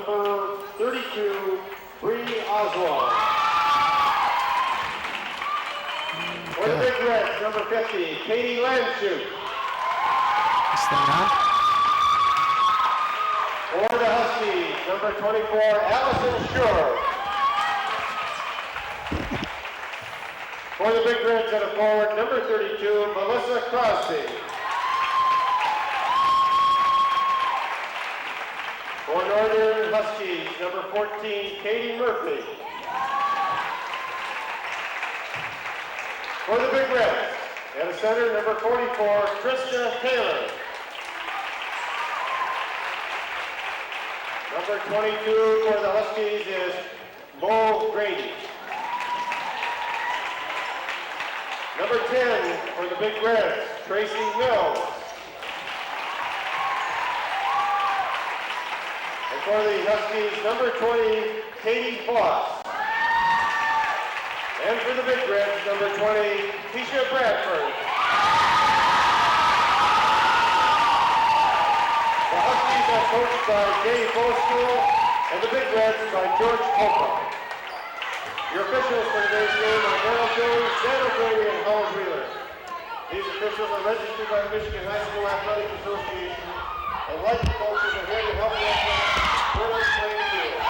number 32, Bree Oswald. For the Big Reds, number 50, Katie Landshut. For the Huskies, number 24, Allison Schur. For the Big Reds at a forward, number 32, Melissa Crosby. For Northern Huskies, number 14, Katie Murphy. For the Big Reds, at a center, number 44, Krista Taylor. Number 22 for the Huskies is Mo Grady. Number 10 for the Big Reds, Tracy Mills. And for the Huskies, number 20, Katie Foss. And for the Big Reds, number 20, Keisha Bradford. The Huskies are coached by Jay Bostool and the Big Reds by George Popa. Your officials for today's game are Merrill Jones, Sandra Brady, and Howard Wheeler. These officials are registered by the Michigan High School Athletic Association and like the coaches are here to help the athletes further play the field.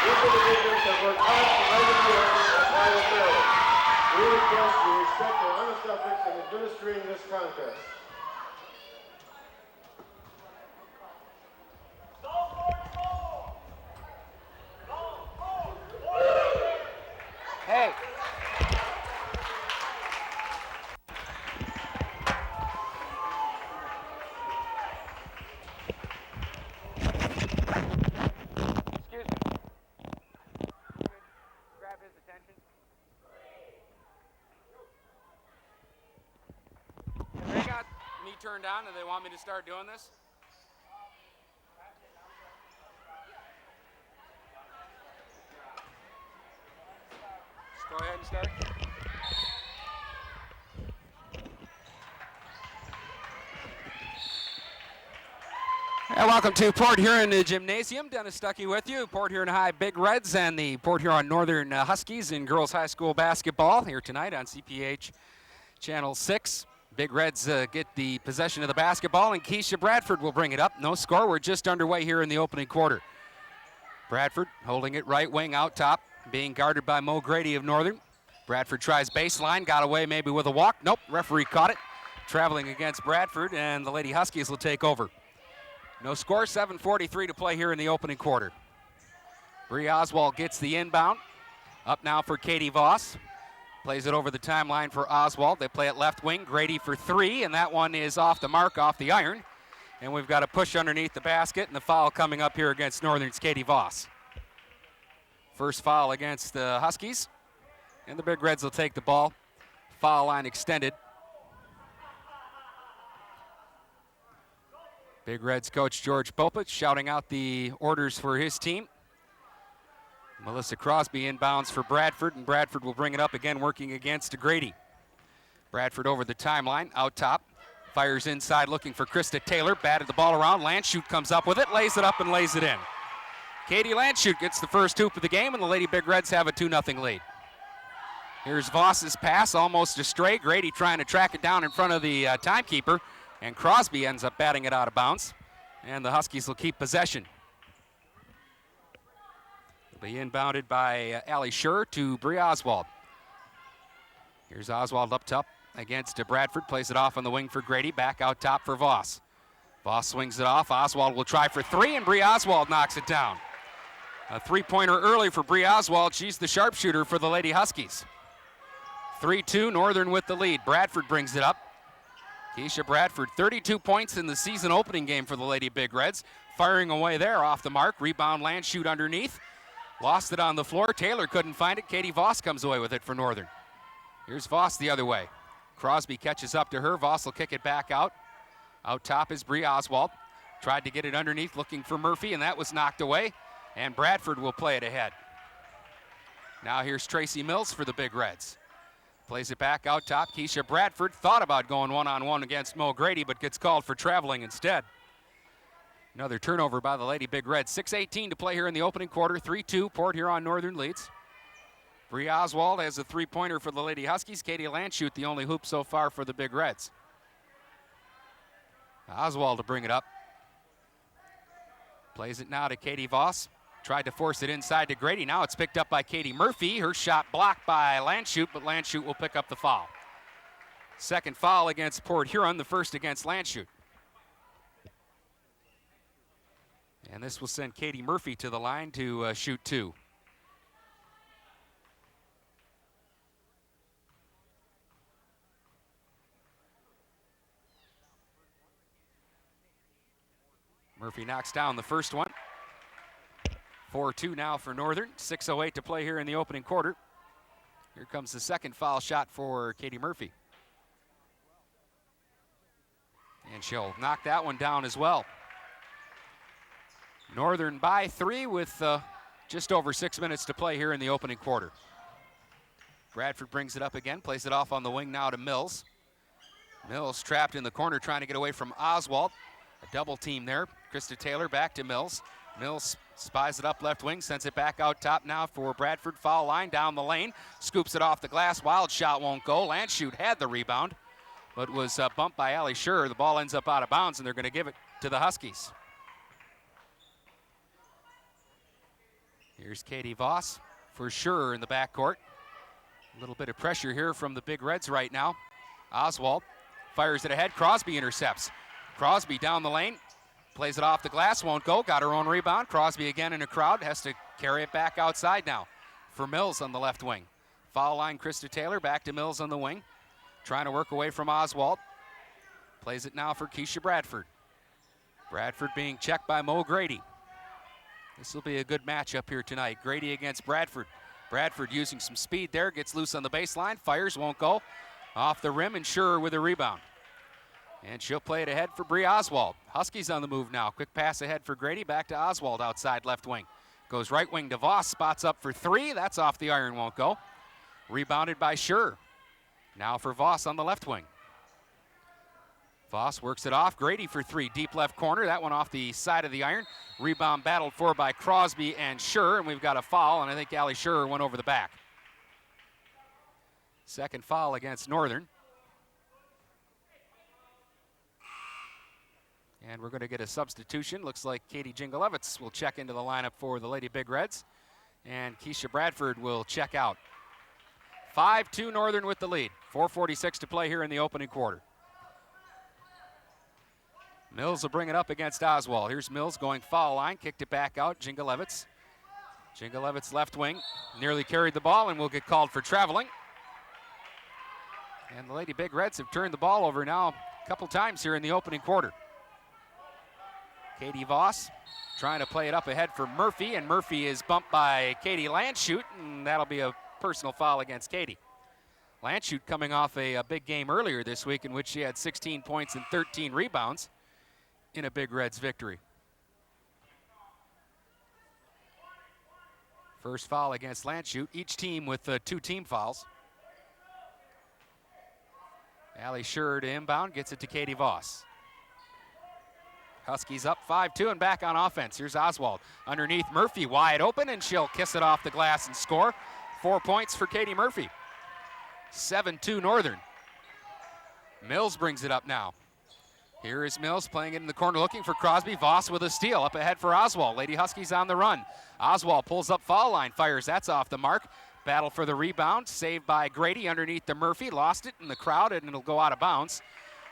These individuals have worked hard to right the field and apply the field. We request you respect their honest efforts in administering this contest. Hey. Excuse me. Grab his attention. Have they got me turned on and they want me to start doing this? Go ahead and start. And welcome to Port Huron Gymnasium. Dennis Stuckey with you. Port Huron High Big Reds and the Port Huron Northern Huskies in girls high school basketball here tonight on CPH Channel 6. Big Reds get the possession of the basketball and Keisha Bradford will bring it up. No score. We're just underway here in the opening quarter. Bradford holding it right wing out top, being guarded by Mo Grady of Northern. Bradford tries baseline, got away maybe with a walk. Nope, referee caught it. Traveling against Bradford, and the Lady Huskies will take over. No score, 7:43 to play here in the opening quarter. Bree Oswald gets the inbound. Up now for Katie Voss. Plays it over the timeline for Oswald. They play it left wing, Grady for three, and that one is off the mark, off the iron. And we've got a push underneath the basket, and the foul coming up here against Northern's Katie Voss. First foul against the Huskies. And the Big Reds will take the ball. Foul line extended. Big Reds coach George Popich shouting out the orders for his team. Melissa Crosby inbounds for Bradford, and Bradford will bring it up again, working against Grady. Bradford over the timeline, out top. Fires inside looking for Krista Taylor. Batted the ball around. Landshut comes up with it, lays it up, and lays it in. Katie Landshut gets the first hoop of the game, and the Lady Big Reds have a 2-0 lead. Here's Voss's pass, almost astray. Grady trying to track it down in front of the timekeeper, and Crosby ends up batting it out of bounds, and the Huskies will keep possession. It'll be inbounded by Allie Schur to Bree Oswald. Here's Oswald up top against Bradford, plays it off on the wing for Grady, back out top for Voss. Voss swings it off, Oswald will try for three, and Bree Oswald knocks it down. A three-pointer early for Bree Oswald. She's the sharpshooter for the Lady Huskies. 3-2, Northern with the lead. Bradford brings it up. Keisha Bradford, 32 points in the season opening game for the Lady Big Reds. Firing away there off the mark. Rebound, Landshut underneath. Lost it on the floor. Taylor couldn't find it. Katie Voss comes away with it for Northern. Here's Voss the other way. Crosby catches up to her. Voss will kick it back out. Out top is Bree Oswald. Tried to get it underneath looking for Murphy, and that was knocked away. And Bradford will play it ahead. Now here's Tracy Mills for the Big Reds. Plays it back out top. Keisha Bradford thought about going one-on-one against Mo Grady, but gets called for traveling instead. Another turnover by the Lady Big Reds. 6:18 to play here in the opening quarter. 3-2, Port Huron Northern leads. Bree Oswald has a three-pointer for the Lady Huskies. Katie Landshut, the only hoop so far for the Big Reds. Oswald to bring it up. Plays it now to Katie Voss. Tried to force it inside to Grady. Now it's picked up by Katie Murphy. Her shot blocked by Landshut, but Landshut will pick up the foul. Second foul against Port Huron, the first against Landshut. And this will send Katie Murphy to the line to shoot two. Murphy knocks down the first one. 4-2 now for Northern. 6:08 to play here in the opening quarter. Here comes the second foul shot for Katie Murphy. And she'll knock that one down as well. Northern by 3 with just over 6 minutes to play here in the opening quarter. Bradford brings it up again, plays it off on the wing now to Mills. Mills trapped in the corner trying to get away from Oswald. A double team there. Krista Taylor back to Mills. Mills spies it up left wing, sends it back out top now for Bradford. Foul line down the lane. Scoops it off the glass. Wild shot won't go. Landshut had the rebound, but was bumped by Allie Schur. The ball ends up out of bounds, and they're going to give it to the Huskies. Here's Katie Voss for Schur in the backcourt. A little bit of pressure here from the Big Reds right now. Oswald fires it ahead. Crosby intercepts. Crosby down the lane. Plays it off the glass, won't go. Got her own rebound. Crosby again in a crowd. Has to carry it back outside now for Mills on the left wing. Foul line, Krista Taylor. Back to Mills on the wing. Trying to work away from Oswald. Plays it now for Keisha Bradford. Bradford being checked by Mo Grady. This will be a good matchup here tonight. Grady against Bradford. Bradford using some speed there. Gets loose on the baseline. Fires, won't go. Off the rim, and Schur with a rebound. And she'll play it ahead for Bree Oswald. Huskies on the move now. Quick pass ahead for Grady. Back to Oswald outside left wing. Goes right wing to Voss. Spots up for three. That's off the iron. Won't go. Rebounded by Schur. Now for Voss on the left wing. Voss works it off. Grady for three. Deep left corner. That one off the side of the iron. Rebound battled for by Crosby and Schur. And we've got a foul. And I think Allie Schur went over the back. Second foul against Northern. And we're going to get a substitution. Looks like Katie Jingalevitz will check into the lineup for the Lady Big Reds. And Keisha Bradford will check out. 5-2 Northern with the lead. 4:46 to play here in the opening quarter. Mills will bring it up against Oswald. Here's Mills going foul line. Kicked it back out. Jingalevitz. Jingalevitz left wing. Nearly carried the ball and will get called for traveling. And the Lady Big Reds have turned the ball over now a couple times here in the opening quarter. Katie Voss trying to play it up ahead for Murphy, and Murphy is bumped by Katie Landshut, and that'll be a personal foul against Katie. Landshut coming off a big game earlier this week in which she had 16 points and 13 rebounds in a Big Reds victory. First foul against Landshut, each team with 2 team fouls. Allie Schur to inbound, gets it to Katie Voss. Huskies up 5-2 and back on offense. Here's Oswald underneath Murphy, wide open, and she'll kiss it off the glass and score. 4 points for Katie Murphy. 7-2 Northern. Mills brings it up now. Here is Mills playing it in the corner looking for Crosby. Voss with a steal up ahead for Oswald. Lady Huskies on the run. Oswald pulls up foul line, fires. That's off the mark. Battle for the rebound. Saved by Grady underneath the Murphy. Lost it in the crowd, and it'll go out of bounds.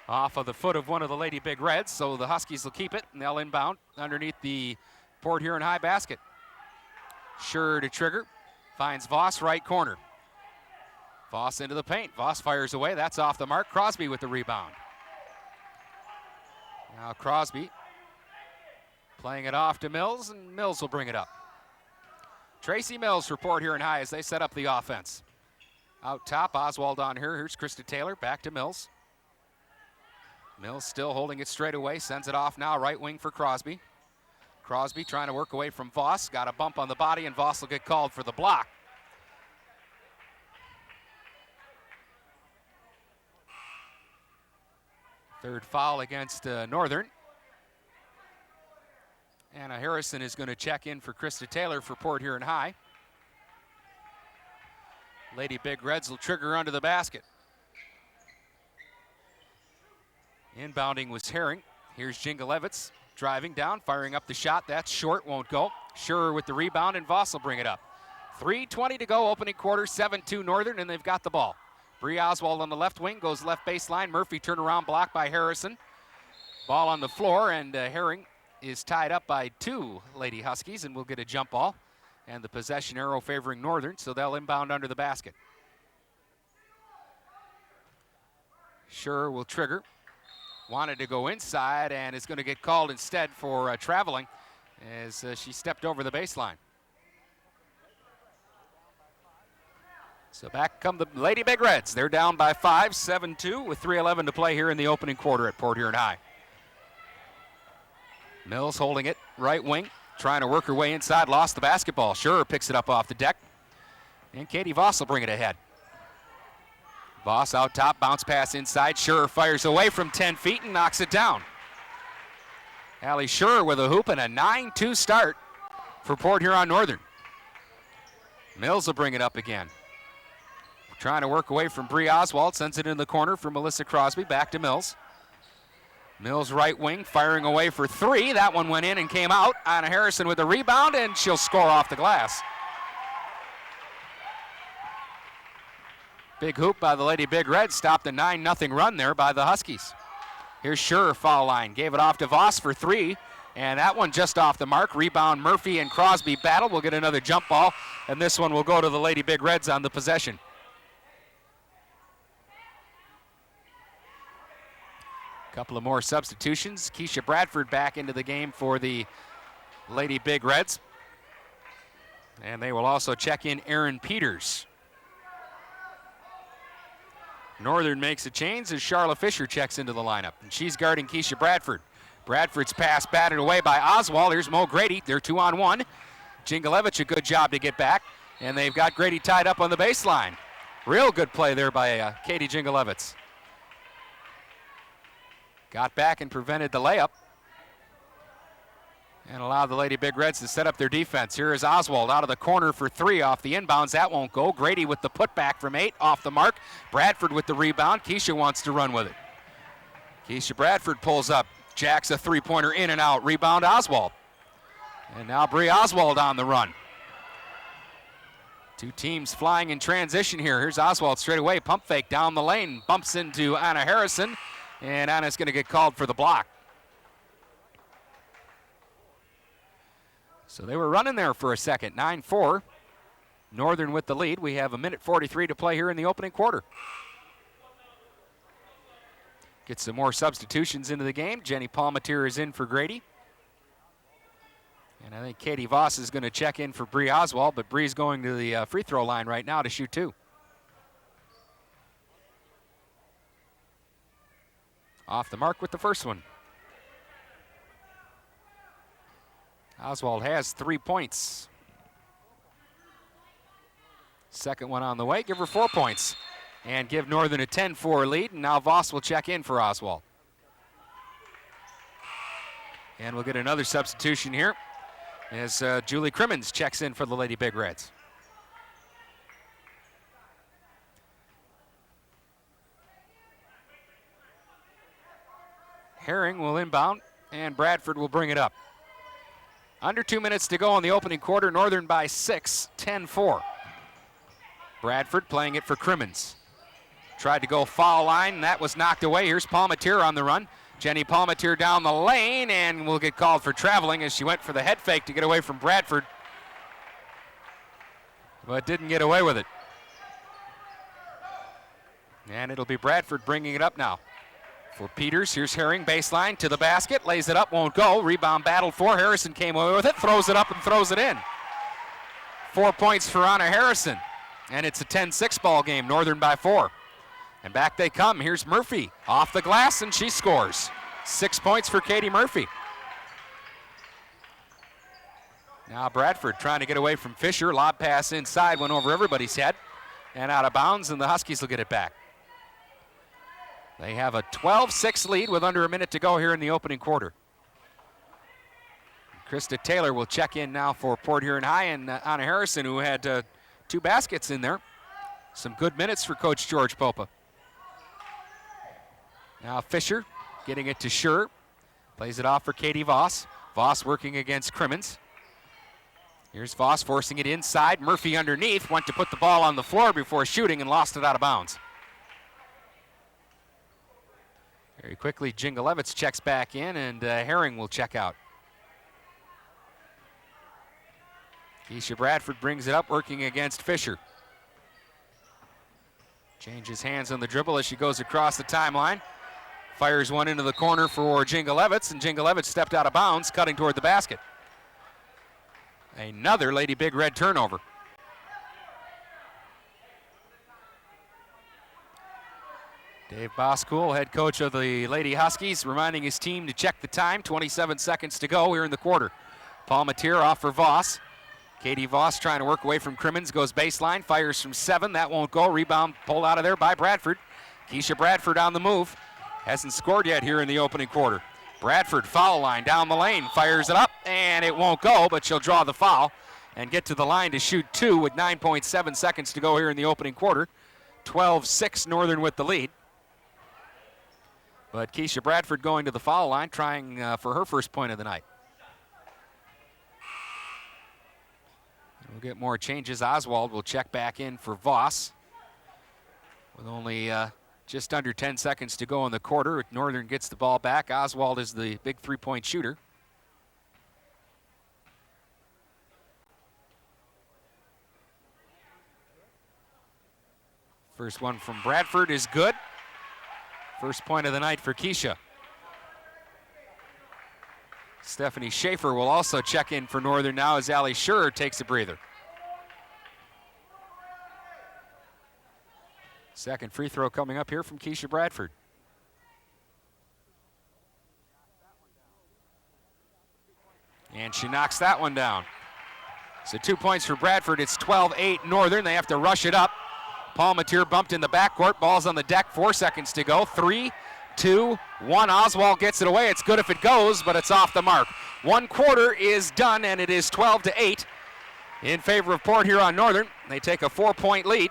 Off of the foot of one of the Lady Big Reds, so the Huskies will keep it, and they'll inbound underneath the Port Huron high basket. Schur to trigger, finds Voss right corner. Voss into the paint. Voss fires away. That's off the mark. Crosby with the rebound. Now Crosby playing it off to Mills, and Mills will bring it up. Tracy Mills for Port Huron High as they set up the offense. Out top, Oswald on here. Here's Krista Taylor, back to Mills. Mills still holding it straight away, sends it off now, right wing for Crosby. Crosby trying to work away from Voss, got a bump on the body, and Voss will get called for the block. Third foul against Northern. Anna Harrison is going to check in for Krista Taylor for Port Huron High. Lady Big Reds will trigger under the basket. Inbounding was Herring. Here's Jingalevitz driving down, firing up the shot. That's short, won't go. Schurer with the rebound, and Voss will bring it up. 3:20 to go, opening quarter, 7-2 Northern, and they've got the ball. Bree Oswald on the left wing, goes left baseline. Murphy turnaround block by Harrison. Ball on the floor, and Herring is tied up by 2 Lady Huskies, and will get a jump ball. And the possession arrow favoring Northern, so they'll inbound under the basket. Schurer will trigger. Wanted to go inside and is going to get called instead for traveling as she stepped over the baseline. So back come the Lady Big Reds. They're down by 5, 7-2 with 3:11 to play here in the opening quarter at Port Huron High. Mills holding it, right wing, trying to work her way inside, lost the basketball. Schurer picks it up off the deck, and Katie Voss will bring it ahead. Voss out top, bounce pass inside. Schurer fires away from 10 feet and knocks it down. Allie Schurer with a hoop and a 9-2 start for Port Huron Northern. Mills will bring it up again. Trying to work away from Bree Oswald, sends it in the corner for Melissa Crosby, back to Mills. Mills right wing, firing away for 3. That one went in and came out. Anna Harrison with the rebound, and she'll score off the glass. Big hoop by the Lady Big Reds, stopped the 9-0 run there by the Huskies. Here's Schurer, foul line, gave it off to Voss for 3, and that one just off the mark. Rebound, Murphy and Crosby battle. We'll get another jump ball, and this one will go to the Lady Big Reds on the possession. Couple of more substitutions. Keisha Bradford back into the game for the Lady Big Reds. And they will also check in Aaron Peters. Northern makes a change as Charlotte Fisher checks into the lineup, and she's guarding Keisha Bradford. Bradford's pass batted away by Oswald. Here's Mo Grady. They're 2-on-1. Jingalevich, a good job to get back, and they've got Grady tied up on the baseline. Real good play there by Katie Jingalevich. Got back and prevented the layup and allowed the Lady Big Reds to set up their defense. Here is Oswald out of the corner for 3 off the inbounds. That won't go. Grady with the putback from 8 off the mark. Bradford with the rebound. Keisha wants to run with it. Keisha Bradford pulls up. Jacks a 3-pointer in and out. Rebound Oswald. And now Bree Oswald on the run. 2 teams flying in transition here. Here's Oswald straight away. Pump fake down the lane. Bumps into Anna Harrison. And Anna's going to get called for the block. So they were running there for a second. 9-4. Northern with the lead. We have 1:43 to play here in the opening quarter. Get some more substitutions into the game. Jenny Palmatier is in for Grady. And I think Katie Voss is going to check in for Bree Oswald, but Bree's going to the free throw line right now to shoot 2. Off the mark with the first one. Oswald has 3 points. Second one on the way. Give her 4 points. And give Northern a 10-4 lead. And now Voss will check in for Oswald. And we'll get another substitution here as Julie Crimmins checks in for the Lady Big Reds. Herring will inbound, and Bradford will bring it up. Under 2 minutes to go in the opening quarter. Northern by 6, 10-4. Bradford playing it for Crimmins. Tried to go foul line, and that was knocked away. Here's Palmatier on the run. Jenny Palmatier down the lane, and will get called for traveling as she went for the head fake to get away from Bradford, but didn't get away with it. And it'll be Bradford bringing it up now. For Peters, here's Herring, baseline to the basket, lays it up, won't go. Rebound battled for. Harrison came away with it, throws it up and throws it in. 4 points for Anna Harrison, and it's a 10-6 ball game, Northern by 4. And back they come. Here's Murphy off the glass, and she scores. 6 points for Katie Murphy. Now Bradford trying to get away from Fisher. Lob pass inside, went over everybody's head and out of bounds, and the Huskies will get it back. They have a 12-6 lead with under a minute to go here in the opening quarter. Krista Taylor will check in now for Port Huron High, and Anna Harrison, who had 2 baskets in there. Some good minutes for Coach George Popa. Now Fisher getting it to Schur. Plays it off for Katie Voss. Voss working against Crimmins. Here's Voss forcing it inside. Murphy underneath. Went to put the ball on the floor before shooting and lost it out of bounds. Very quickly, Jingalevitz checks back in, and Herring will check out. Keisha Bradford brings it up, working against Fisher. Changes hands on the dribble as she goes across the timeline. Fires one into the corner for Jingalevitz, and Jingalevitz stepped out of bounds, cutting toward the basket. Another Lady Big Red turnover. Dave Boskool, head coach of the Lady Huskies, reminding his team to check the time. 27 seconds to go here in the quarter. Palmatier off for Voss. Katie Voss trying to work away from Crimmins, goes baseline, fires from 7. That won't go. Rebound pulled out of there by Bradford. Keisha Bradford on the move. Hasn't scored yet here in the opening quarter. Bradford, foul line down the lane, fires it up, and it won't go, but she'll draw the foul and get to the line to shoot 2 with 9.7 seconds to go here in the opening quarter. 12-6 Northern with the lead. But Keisha Bradford going to the foul line, trying for her first point of the night. We'll get more changes. Oswald will check back in for Voss. With only just under 10 seconds to go in the quarter, Northern gets the ball back. Oswald is the big three-point shooter. First one from Bradford is good. First point of the night for Keisha. Stephanie Schaefer will also check in for Northern now as Allie Schur takes a breather. Second free throw coming up here from Keisha Bradford. And she knocks that one down. So 2 points for Bradford. It's 12-8 Northern. They have to rush it up. Palmatier bumped in the backcourt. Ball's on the deck. 4 seconds to go. 3, 2, 1. Oswald gets it away. It's good if it goes, but it's off the mark. 1 quarter is done, and it is 12-8 in favor of Port Huron Northern. They take a 4-point lead.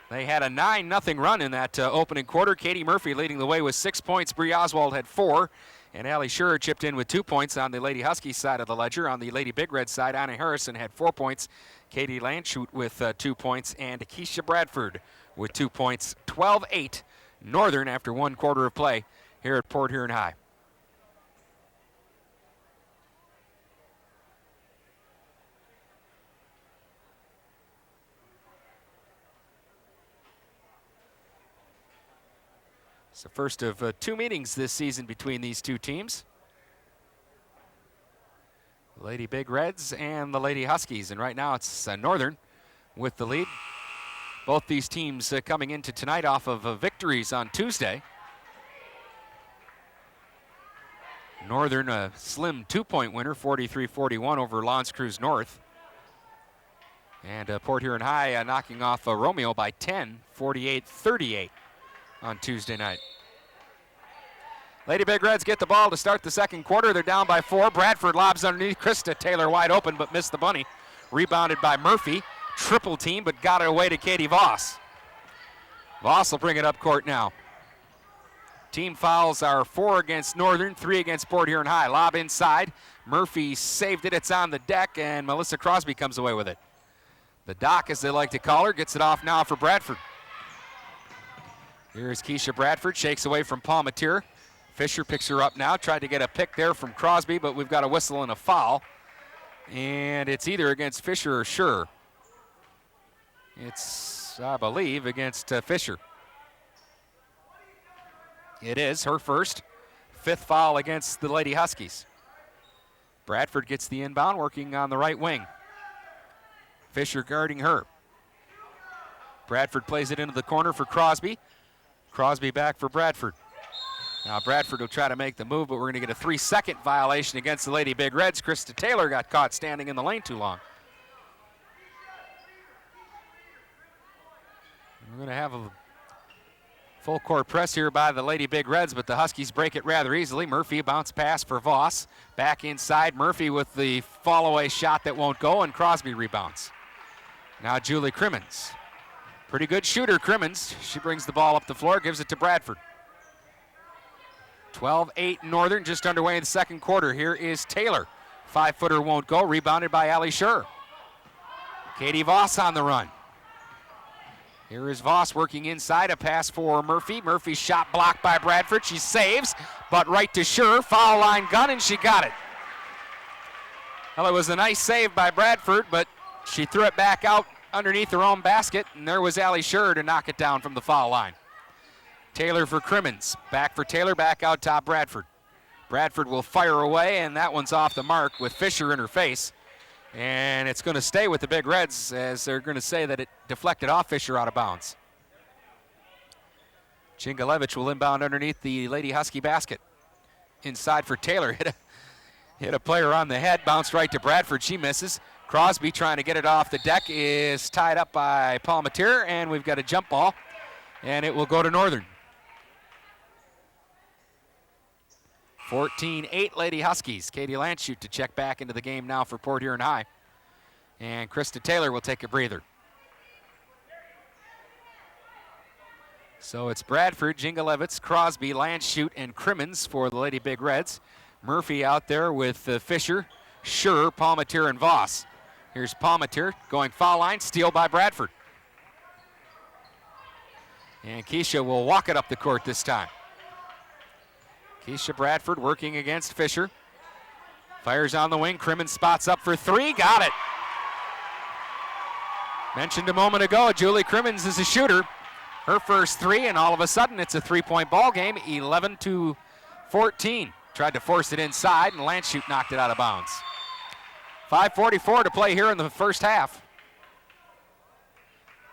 They had a 9-0 run in that opening quarter. Katie Murphy leading the way with 6 points. Bree Oswald had 4. And Allie Schur chipped in with 2 points on the Lady Huskies side of the ledger. On the Lady Big Red side, Anna Harrison had 4 points. Katie Landshut with 2 points. And Keisha Bradford with 2 points. 12-8 Northern after 1 quarter of play here at Port Huron High. It's the first of 2 meetings this season between these two teams. The Lady Big Reds and the Lady Huskies. And right now it's Northern with the lead. Both these teams coming into tonight off of victories on Tuesday. Northern a slim 2-point winner, 43-41 over L'Anse Creuse North. And Port Huron High knocking off Romeo by 10, 48-38 on Tuesday night. Lady Big Reds get the ball to start the second quarter. They're down by 4. Bradford lobs underneath. Krista Taylor wide open, but missed the bunny. Rebounded by Murphy. Triple team, but got it away to Katie Voss. Voss will bring it up court now. Team fouls are 4 against Northern, 3 against Port Huron High. Lob inside. Murphy saved it. It's on the deck, and Melissa Crosby comes away with it. The Doc, as they like to call her, gets it off now for Bradford. Here's Keisha Bradford, shakes away from Palmatier. Fisher picks her up now, tried to get a pick there from Crosby, but we've got a whistle and a foul. And it's either against Fisher or Schur. It's, I believe, against Fisher. It is her first. 5th foul against the Lady Huskies. Bradford gets the inbound, working on the right wing. Fisher guarding her. Bradford plays it into the corner for Crosby. Crosby back for Bradford. Now Bradford will try to make the move, but we're going to get a 3-second violation against the Lady Big Reds. Krista Taylor got caught standing in the lane too long. We're going to have a Full court press here by the Lady Big Reds, but the Huskies break it rather easily. Murphy, bounce pass for Voss. Back inside, Murphy with the fall-away shot that won't go, and Crosby rebounds. Now Julie Crimmins. Pretty good shooter, Crimmins. She brings the ball up the floor, gives it to Bradford. 12-8 Northern, just underway in the second quarter. Here is Taylor. 5-footer won't go, rebounded by Allie Schur. Katie Voss on the run. Here is Voss working inside, a pass for Murphy. Murphy's shot blocked by Bradford. She saves, but right to Schur. Foul line gun, and she got it. Well, it was a nice save by Bradford, but she threw it back out underneath her own basket, and there was Allie Schur to knock it down from the foul line. Taylor for Crimmins. Back for Taylor, back out top Bradford. Bradford will fire away, and that one's off the mark with Fisher in her face. And it's going to stay with the Big Reds, as they're going to say that it deflected off Fisher out of bounds. Chingalevich will inbound underneath the Lady Husky basket. Inside for Taylor, hit a player on the head, bounced right to Bradford, she misses. Crosby trying to get it off the deck is tied up by Palmatier, and we've got a jump ball, and it will go to Northern. 14-8 Lady Huskies. Katie Landshut to check back into the game now for Port Huron High. And Krista Taylor will take a breather. So it's Bradford, Jingalevitz, Crosby, Landshut, and Crimmins for the Lady Big Reds. Murphy out there with Fisher, Schur, Palmatier, and Voss. Here's Palmatier going foul line, steal by Bradford. And Keisha will walk it up the court this time. Keisha Bradford working against Fisher. Fires on the wing. Crimmins spots up for three. Got it. Mentioned a moment ago, Julie Crimmins is a shooter. Her first three, and all of a sudden it's a three-point ball game, 11-14. Tried to force it inside, and Landshut knocked it out of bounds. 5:44 to play here in the first half.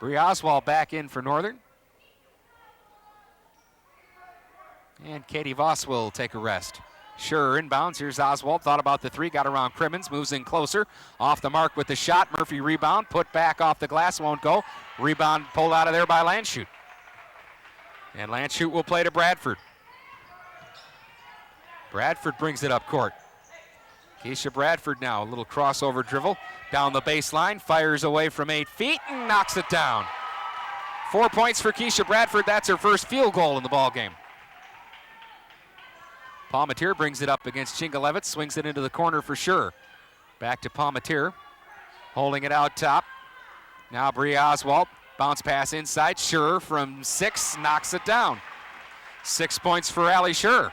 Bree Oswald back in for Northern. And Katie Voss will take a rest. Schur inbounds. Here's Oswald. Thought about the three. Got around Crimmins. Moves in closer. Off the mark with the shot. Murphy rebound. Put back off the glass. Won't go. Rebound pulled out of there by Landshut. And Landshut will play to Bradford. Bradford brings it up court. Keisha Bradford now. A little crossover dribble. Down the baseline. Fires away from 8 feet and knocks it down. 4 points for Keisha Bradford. That's her first field goal in the ball game. Palmatier brings it up against Chingalevitz, swings it into the corner for Schur. Back to Palmatier, holding it out top. Now Bree Oswald, bounce pass inside. Schur from 6, knocks it down. 6 points for Allie Schur.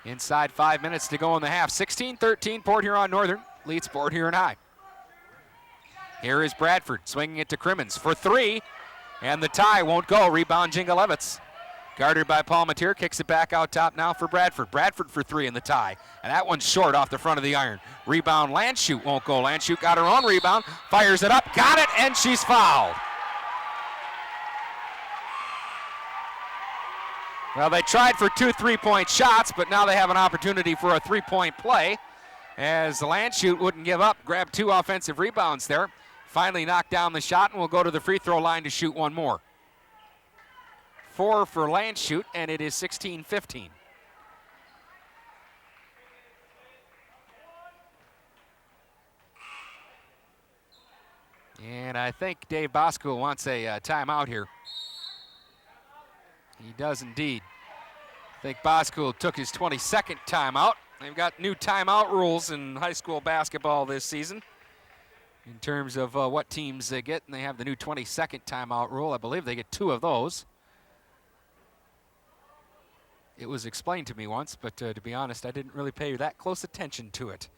Inside 5 minutes to go in the half. 16-13, Port Huron Northern leads Port Huron High. Here is Bradford, swinging it to Crimmins for 3, and the tie won't go. Rebound Chingalevitz. Guarded by Palmatier, kicks it back out top now for Bradford. Bradford for 3 in the tie. And that one's short off the front of the iron. Rebound, Landshut won't go. Landshut got her own rebound, fires it up, got it, and she's fouled. Well, they tried for 2 3-point shots, but now they have an opportunity for a 3-point play as Landshut wouldn't give up, grabbed 2 offensive rebounds there. Finally knocked down the shot and will go to the free throw line to shoot 1 more. 4 for Landshut, and it is 16-15. And I think Dave Bosco wants a timeout here. He does indeed. I think Bosco took his 22nd timeout. They've got new timeout rules in high school basketball this season in terms of what teams they get, and they have the new 22nd timeout rule. I believe they get 2 of those. It was explained to me once, but to be honest, I didn't really pay that close attention to it.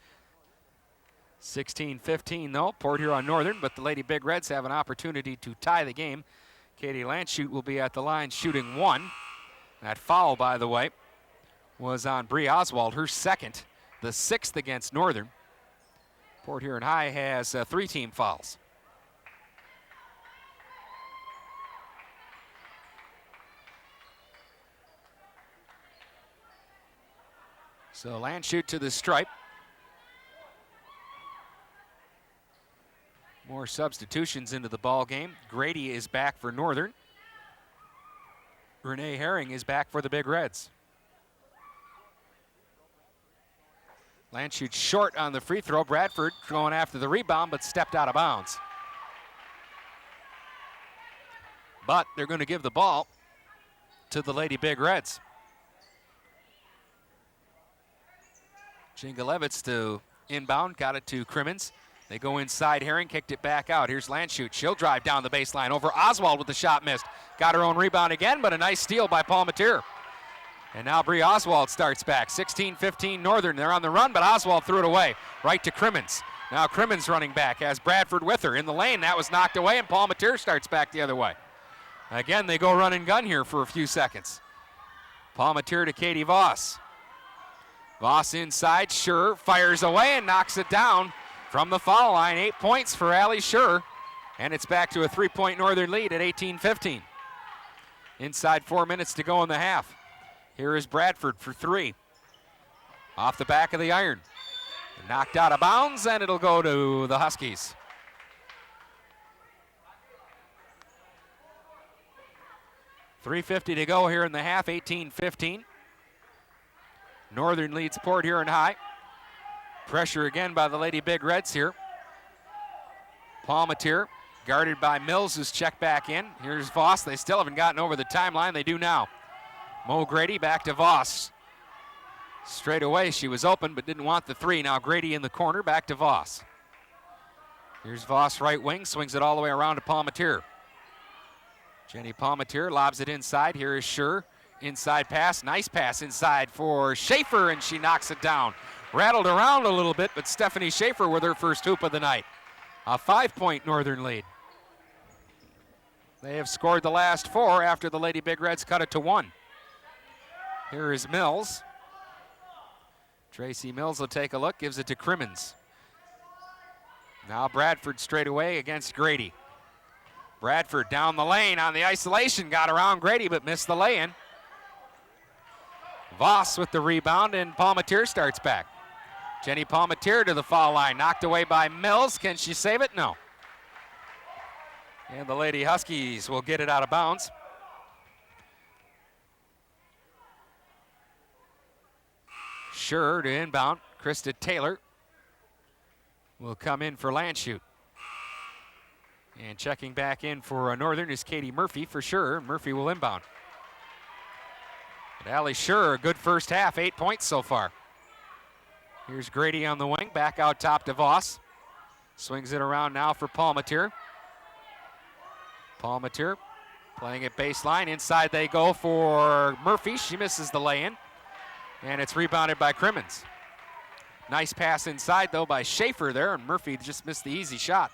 16-15 though, Port Huron Northern, but the Lady Big Reds have an opportunity to tie the game. Katie Landshut will be at the line shooting 1. That foul, by the way, was on Bree Oswald, her second, the 6th against Northern. Port Huron High has 3 team fouls. So Landshut to the stripe. More More substitutions into the ball game. Grady is back for Northern. Renee Herring is back for the Big Reds. Land shoots short on the free throw. Bradford going after the rebound, but stepped out of bounds. But they're going to give the ball to the Lady Big Reds. Jingalevitz to inbound, got it to Crimmins. They go inside. Herring kicked it back out. Here's Landshut. She'll drive down the baseline over Oswald with the shot missed. Got her own rebound again, but a nice steal by Palmatier. And now Bree Oswald starts back. 16-15 Northern. They're on the run, but Oswald threw it away. Right to Crimmins. Now Crimmins running back, has Bradford with her. In the lane, that was knocked away, and Palmatier starts back the other way. Again, they go run and gun here for a few seconds. Palmatier to Katie Voss. Voss inside, Schur fires away and knocks it down from the foul line. 8 points for Allie Schur, and it's back to a 3-point Northern lead at 18-15. Inside 4 minutes to go in the half. Here is Bradford for three. Off the back of the iron. Knocked out of bounds, and it'll go to the Huskies. .350 to go here in the half, 18-15. Northern leads Port Huron High. Pressure again by the Lady Big Reds here. Palmatier guarded by Mills, who's checked back in. Here's Voss. They still haven't gotten over the timeline. They do now. Mo Grady back to Voss. Straight away, she was open but didn't want the three. Now Grady in the corner, back to Voss. Here's Voss right wing, swings it all the way around to Palmatier. Jenny Palmatier lobs it inside. Here is Schur. Inside pass, nice pass inside for Schaefer, and she knocks it down. Rattled around a little bit, but Stephanie Schaefer with her first hoop of the night. A 5-point Northern lead. They have scored the last four after the Lady Big Reds cut it to 1. Here is Mills. Tracy Mills will take a look, gives it to Crimmins. Now Bradford straight away against Grady. Bradford down the lane on the isolation, got around Grady but missed the lay-in. Voss with the rebound, and Palmatier starts back. Jenny Palmatier to the foul line, knocked away by Mills. Can she save it? No. And the Lady Huskies will get it out of bounds. Schur to inbound. Krista Taylor will come in for Landshut. And checking back in for Northern is Katie Murphy for sure. Murphy will inbound. But Allie Schur, a good first half, 8 points so far. Here's Grady on the wing, back out top to Voss. Swings it around now for Palmatier. Palmatier playing it baseline. Inside they go for Murphy. She misses the lay-in. And it's rebounded by Crimmins. Nice pass inside, though, by Schaefer there, and Murphy just missed the easy shot.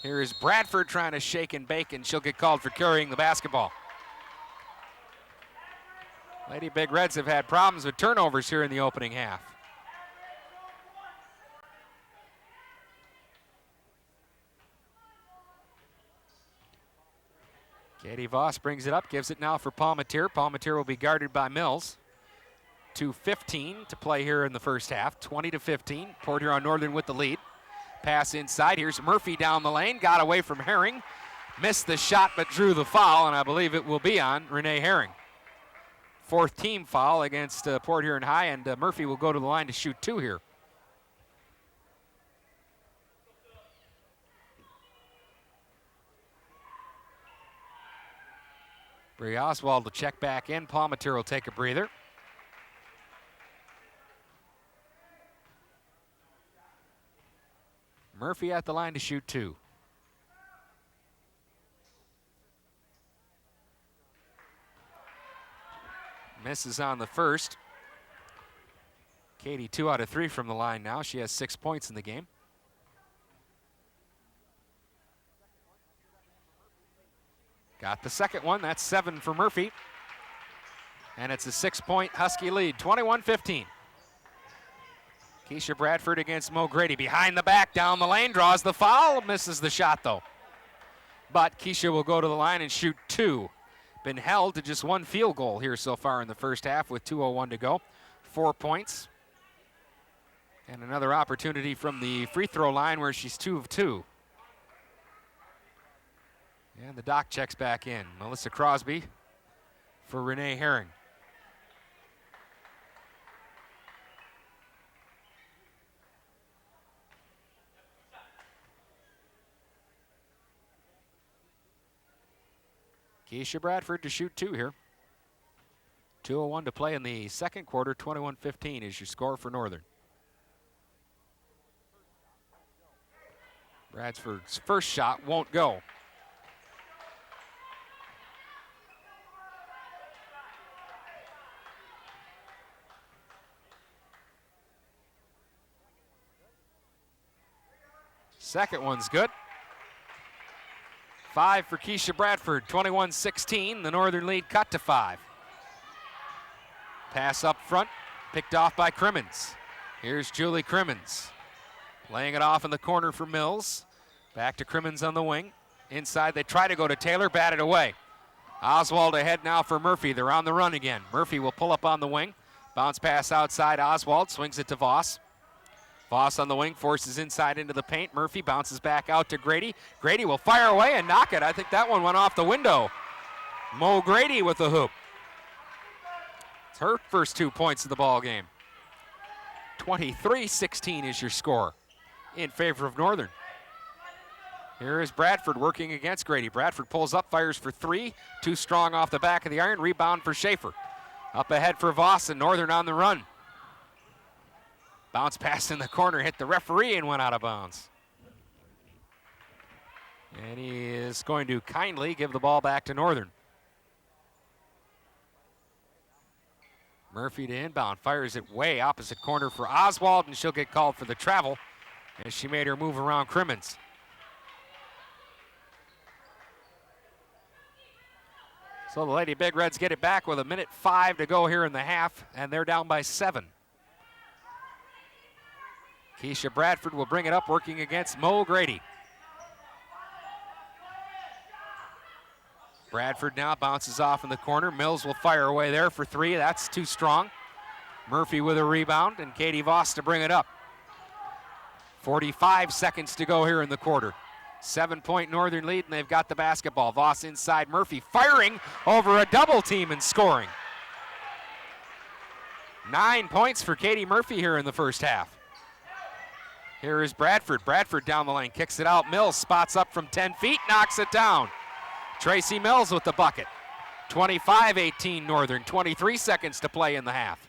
Here is Bradford trying to shake and bake, and she'll get called for carrying the basketball. Lady Big Reds have had problems with turnovers here in the opening half. Katie Voss brings it up, gives it now for Palmatier. Palmatier will be guarded by Mills. 2:15 to play here in the first half. 20-15. Port Huron Northern with the lead. Pass inside. Here's Murphy down the lane. Got away from Herring. Missed the shot but drew the foul, and I believe it will be on Renee Herring. Fourth team foul against Port Huron High, and Murphy will go to the line to shoot 2 here. Bree Oswald will check back in. Palmatier will take a breather. Murphy at the line to shoot 2. Misses on the first. Katie 2 out of 3 from the line now. She has 6 points in the game. Got the second one. That's 7 for Murphy. And it's a 6-point Husky lead, 21-15. Keisha Bradford against Mo Grady. Behind the back, down the lane, draws the foul, misses the shot though. But Keisha will go to the line and shoot 2. Been held to just 1 field goal here so far in the first half with 2:01 to go. 4 points. And another opportunity from the free throw line where she's 2 of 2. And the doc checks back in. Melissa Crosby for Renee Herring. Keisha Bradford to shoot 2 here. 2:01 to play in the second quarter. 21-15 is your score for Northern. Bradford's first shot won't go. Second one's good. 5 for Keisha Bradford, 21-16. The Northern lead cut to 5. Pass up front, picked off by Crimmins. Here's Julie Crimmins. Laying it off in the corner for Mills. Back to Crimmins on the wing. Inside, they try to go to Taylor, batted away. Oswald ahead now for Murphy. They're on the run again. Murphy will pull up on the wing. Bounce pass outside, Oswald swings it to Voss. Voss on the wing, forces inside into the paint. Murphy bounces back out to Grady. Grady will fire away and knock it. I think that one went off the window. Mo Grady with the hoop. It's her first 2 points of the ball game. 23-16 is your score in favor of Northern. Here is Bradford working against Grady. Bradford pulls up, fires for 3. Too strong off the back of the iron. Rebound for Schaefer. Up ahead for Voss and Northern on the run. Bounce pass in the corner, hit the referee and went out of bounds. And he is going to kindly give the ball back to Northern. Murphy to inbound, fires it way opposite corner for Oswald, and she'll get called for the travel as she made her move around Crimmins. So the Lady Big Reds get it back with 1:05 to go here in the half, and they're down by 7. Keisha Bradford will bring it up, working against Mo Grady. Bradford now bounces off in the corner. Mills will fire away there for 3. That's too strong. Murphy with a rebound, and Katie Voss to bring it up. 45 seconds to go here in the quarter. 7-point Northern lead, and they've got the basketball. Voss inside, Murphy firing over a double team and scoring. 9 points for Katie Murphy here in the first half. Here is Bradford. Bradford down the lane, kicks it out. Mills spots up from 10 feet, knocks it down. Tracy Mills with the bucket. 25-18 Northern, 23 seconds to play in the half.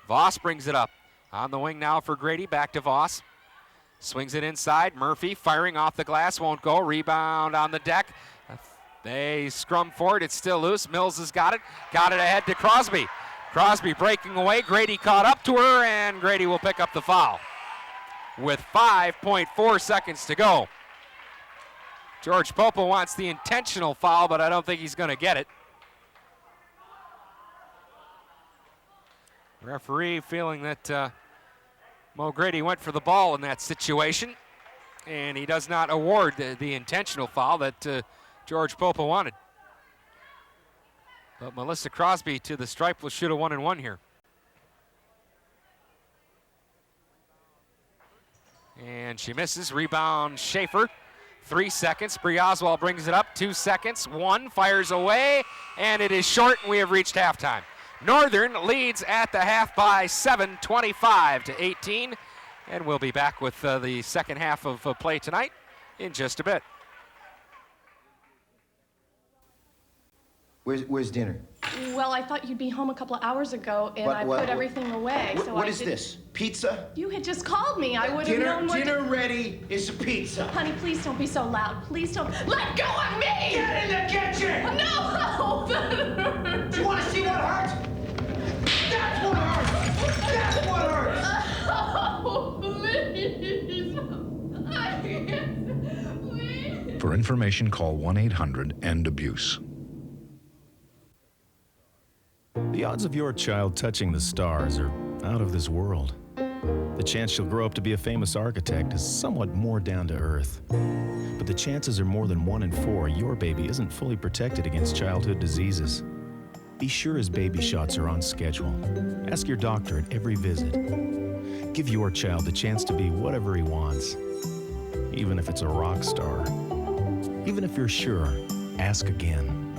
Voss brings it up. On the wing now for Grady, back to Voss. Swings it inside, Murphy firing off the glass, won't go. Rebound on the deck. They scrum for it, it's still loose. Mills has got it ahead to Crosby. Crosby breaking away, Grady caught up to her, and Grady will pick up the foul with 5.4 seconds to go. George Popa wants the intentional foul, but I don't think he's going to get it. Referee feeling that Mo Grady went for the ball in that situation, and he does not award the intentional foul that George Popa wanted. But Melissa Crosby to the stripe will shoot a 1-and-1 here. And she misses. Rebound Schaefer. 3 seconds. Bree Oswald brings it up. 2 seconds. 1 fires away, and it is short, and we have reached halftime. Northern leads at the half by 7, 25-18, and we'll be back with the second half of play tonight in just a bit. Where's dinner? Well, I thought you'd be home a couple of hours ago, and I put everything away. So what is this? Pizza? You had just called me. I would have known what. Dinner ready is pizza. Honey, please don't be so loud. Please don't. Let go of me! Get in the kitchen! No! That hurts. Do you want to see what hurts? That's what hurts! That's what hurts! Oh, please. I can't. Please. For information, call 1-800-END-ABUSE. The odds of your child touching the stars are out of this world. The chance she'll grow up to be a famous architect is somewhat more down to earth. But the chances are more than 1 in 4 your baby isn't fully protected against childhood diseases. Be sure his baby shots are on schedule. Ask your doctor at every visit. Give your child the chance to be whatever he wants, even if it's a rock star. Even if you're sure, ask again.